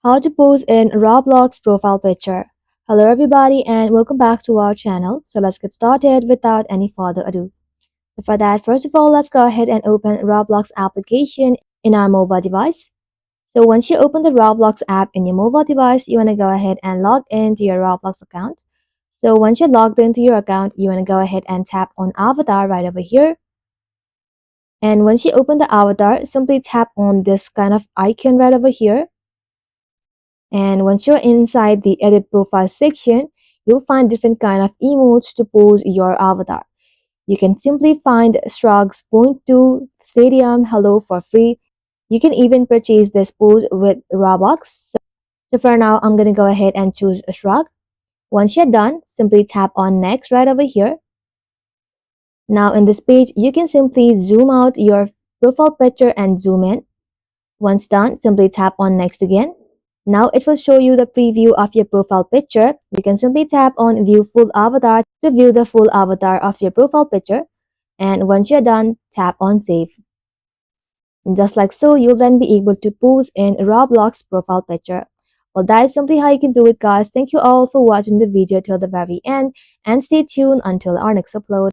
How to pose in Roblox profile picture. Hello everybody and welcome back to our channel. So let's get started without any further ado. So for that, first of all, let's go ahead and open Roblox application in our mobile device. So once you open the Roblox app in your mobile device, you want to go ahead and log into your Roblox account. So once you're logged into your account, you want to go ahead and tap on avatar right over here. And once you open the avatar, simply tap on this kind of icon right over here. And once you're inside the edit profile section, you'll find different kind of emotes to pose your avatar. You can simply find shrugs, point to, stadium, hello for free. You can even purchase this pose with Robux. So for now, I'm going to go ahead and choose a shrug. Once you're done, simply tap on next right over here. Now in this page, you can simply zoom out your profile picture and zoom in. Once done, simply tap on next again. Now it will show you the preview of your profile picture. You can simply tap on view full avatar to view the full avatar of your profile picture. And once you're done, tap on save. And just like so, you'll then be able to pose in Roblox profile picture. Well, that is simply how you can do it, guys. Thank you all for watching the video till the very end and stay tuned until our next upload.